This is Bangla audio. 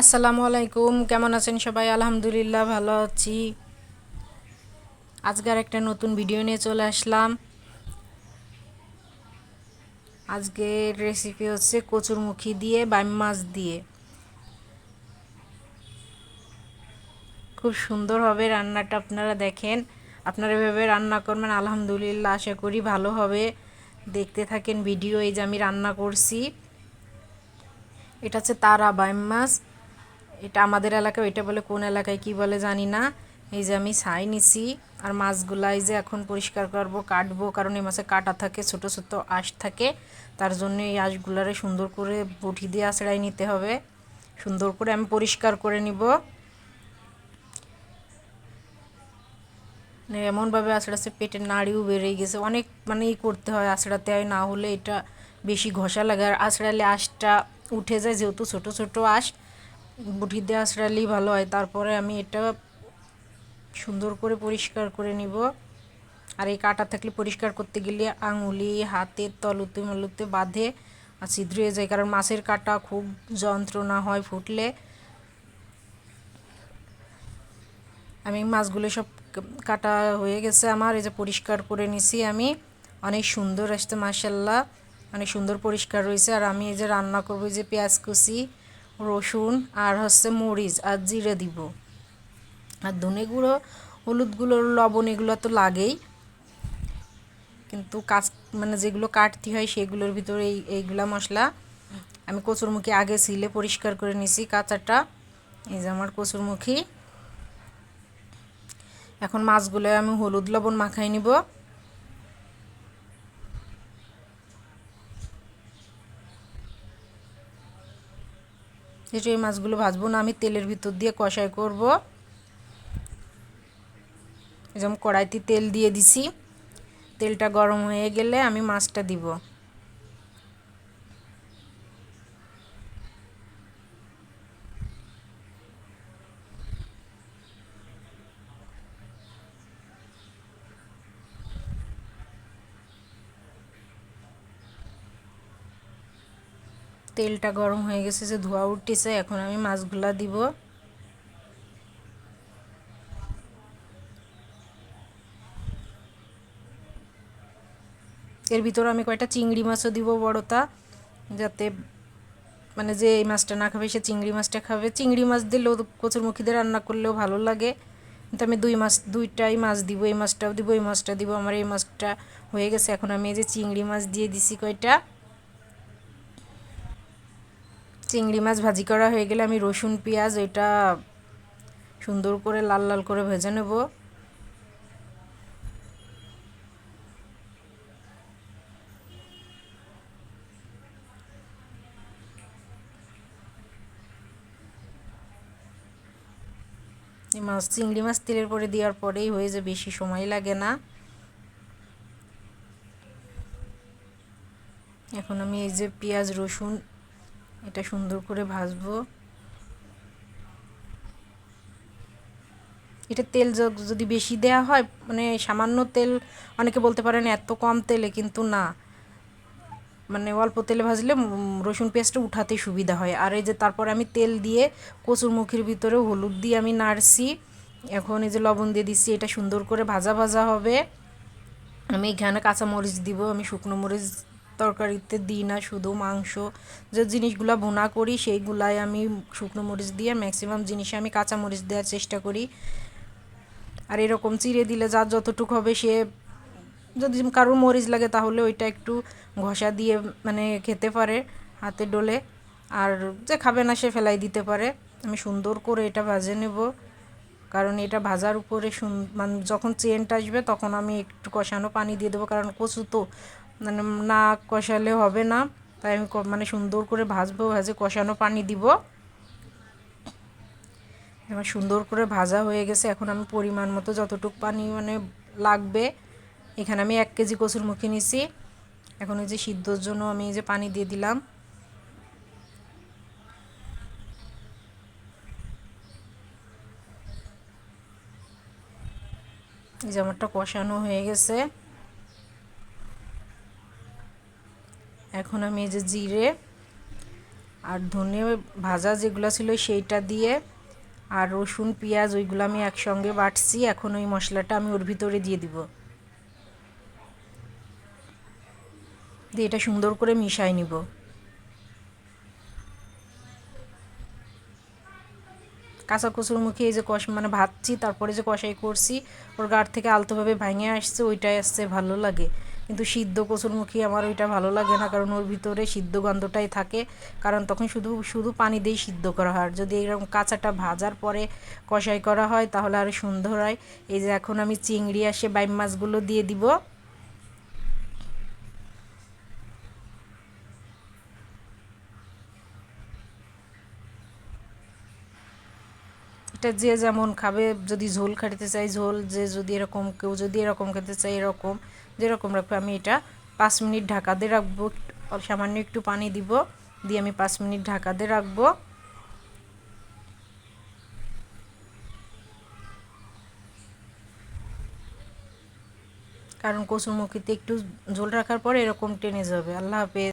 আসসালামু আলাইকুম, কেমন আছেন সবাই? আলহামদুলিল্লাহ ভালো আছি। আজকের একটা নতুন ভিডিও নিয়ে চলে আসলাম। আজকের রেসিপি হচ্ছে কচুরমুখী দিয়ে বাইম মাছ দিয়ে। খুব সুন্দর হবে রান্নাটা, আপনারা দেখেন। আপনারা এভাবে রান্না করবেন, আলহামদুলিল্লাহ আশা করি ভালো হবে। দেখতে থাকেন ভিডিও। এই যে আমি রান্না করছি, এটা হচ্ছে তারা বাইম মাছ। এটা আমাদের এলাকায় এটা বলে, কোন এলাকায় কি বলে জানি না। এই যে আমি ছাই নিছি, আর মাছগুলা এই যে এখন পরিষ্কার করব, কাটবো, কারণ এই মাছে কাটা থাকে, ছোট ছোট আঁশ থাকে। তার জন্য এই আঁশগুলারে সুন্দর করে বটি দিয়ে আঁচড়াই নিতে হবে। সুন্দর করে আমি পরিষ্কার করে নিব। এমনভাবে আঁচড়াচ্ছে পেটের নাড়িও বেড়ে গেছে, অনেক মানে করতে হয়, আঁচড়াতে হয়, না হলে এটা বেশি ঘষা লাগে। আর আঁচড়ালে আঁশটা উঠে যায়, যেহেতু ছোট ছোট আঁশ, বটি দিয়ে আঁচড়ালেই ভালো হয়। তারপরে আমি এটা সুন্দর করে পরিষ্কার করে নিব। আর এই কাটা থাকলে পরিষ্কার করতে গেলে আঙুলি হাতের তলুতে মলুতে বাঁধে আর ছিদ্র হয়ে যায়, কারণ মাছের কাটা খুব যন্ত্রণা হয় ফুটলে। আমি মাছগুলো সব কাটা হয়ে গেছে আমার, এই যে পরিষ্কার করে নিছি আমি। অনেক সুন্দর আসছে মাশাল্লাহ, অনেক সুন্দর পরিষ্কার রয়েছে। আর আমি এই যে রান্না করবো, যে পেঁয়াজ কুচি, রসুন আর হচ্ছে মরিচ আর জিরে দিব, আর ধনে গুঁড়ো, হলুদ গুঁড়ো, লবণ, এগুলো তো লাগেই। কিন্তু কাজ মানে যেগুলো কাটতে হয় সেগুলোর ভিতরে এইগুলা মশলা। আমি কচুরমুখী আগে ছিলে পরিষ্কার করে নিছি কাঁচাটা। এই যে আমার কচুরমুখী। এখন মাছগুলো আমি হলুদ লবণ মাখাই নিব। এই মাছগুলো ভাজবো না, আমি তেলের ভিতর দিয়ে কষাই করব। যেমন কড়াইতে তেল দিয়ে দিছি, তেলটা গরম হয়ে গেলে আমি মাছটা দিব। তেলটা গরম হয়ে গেছে, যে ধোয়া উঠতেছে, এখন আমি মাছগুলা দিব। এর ভিতরে আমি কয়েকটা চিংড়ি মাছও দিব বড়টা, যাতে মানে যে এই মাছটা না খাবে সে চিংড়ি মাছটা খাবে। চিংড়ি মাছ দিলেও কচুরমুখী দিয়ে রান্না করলেও ভালো লাগে। কিন্তু আমি দুইটাই মাছ দিব, এই মাছটাও দিব, এই মাছটা দিব। আমার এই মাছটা হয়ে গেছে, এখন আমি এই যে চিংড়ি মাছ দিয়ে দিছি কয়টা। চিংড়ি মাছ ভাজি করা হয়ে গেলে আমি রসুন পেঁয়াজ এটা সুন্দর করে লাল লাল করে ভেজে নেব। এই মাছ চিংড়ি মাছ তেলের পরে দেওয়ার পরেই হয়ে যায়, বেশি সময় লাগে না। এখন আমি এই যে পেঁয়াজ রসুন এটা সুন্দর করে ভাজবো। এটা তেল যদি বেশি দেয়া হয়, মানে সামান্য তেল, অনেকে বলতে পারেন এত কম তেলে, কিন্তু না, মানে অল্প তেলে ভাজলে রসুন পেঁয়াজটা উঠাতে সুবিধা হয়। আর এই যে তারপরে আমি তেল দিয়ে কচুরমুখির ভিতরে হলুদ দিয়ে আমি নাড়ছি। এখন এই যে লবণ দিয়ে দিচ্ছি, এটা সুন্দর করে ভাজা ভাজা হবে। আমি এখানে কাঁচামরিচ দিব, আমি শুকনো মরিচ তরকারিতে দিই না, শুধু মাংস যে জিনিসগুলো ভুনা করি সেইগুলাই আমি শুকনো মরিচ দিয়ে, ম্যাক্সিমাম জিনিসে আমি কাঁচামরিচ দেওয়ার চেষ্টা করি। আর এরকম চিড়ে দিলে যার যতটুকু হবে, সে যদি কারোর মরিচ লাগে তাহলে ওইটা একটু ঘষা দিয়ে মানে খেতে পারে হাতে ডলে, আর যে খাবে না সে ফেলাই দিতে পারে। আমি সুন্দর করে এটা ভাজে নেব, কারণ এটা ভাজার উপরে মানে যখন চেনটা আসবে তখন আমি একটু কষানো পানি দিয়ে দেবো, কারণ কচু তো মানে না কষালে হবে না। তাই আমি মানে সুন্দর করে ভাজবো, ভাজে কষানো পানি দিব। এবার সুন্দর করে ভাজা হয়ে গেছে, এখন আমি পরিমাণ মতো যতটুকু পানি মানে লাগবে, এখানে আমি 1 কেজি কচুরমুখী নিছি। এখন এই যে সিদ্ধর জন্য আমি এই যে পানি দিয়ে দিলাম। এই যে আমারটা কষানো হয়ে গেছে। এখন আমি এই যে জিরে আর ধনে ভাজা যেগুলো ছিল সেইটা দিয়ে, আর রসুন পেঁয়াজ ওইগুলো আমি একসঙ্গে বাটছি। এখন ওই মশলাটা আমি ওর ভিতরে দিয়ে দিব, দিয়ে এটা সুন্দর করে মিশাই নিব। কাঁচা কচুরমুখী এই যে মানে ভাজছি, তারপরে যে কষাই করছি, ওর গাঢ় থেকে আলতোভাবে ভাঙে আসছে, ওইটাই আসছে ভালো লাগে। কিন্তু সিদ্ধ কচুরমুখী আমার ওইটা ভালো লাগে না, কারণ ওর ভিতরে সিদ্ধ গন্ধটাই থাকে। কারণ তখন শুধু শুধু পানি দিয়ে সিদ্ধ করা হয়। আর যদি এরকম কাঁচাটা ভাজার পরে কষাই করা হয় তাহলে আরও সুন্দর হয়। এই যে এখন আমি চিংড়ি আসে বাইম মাছগুলো দিয়ে দিব। এটা যে যেমন খাবে, যদি ঝোল খেতে চাই ঝোল, যে যদি এরকম কেউ যদি এরকম খেতে চাই এরকম, যেরকম রাখবে। আমি এটা 5 মিনিট ঢাকা দিয়ে রাখবো, সামান্য একটু পানি দিব, দিয়ে আমি 5 মিনিট ঢাকা দিয়ে রাখবো। কারণ কচুরমুখিতে একটু ঝোল রাখার পরে এরকম টেনে যাবে। আল্লাহ হাফেজ।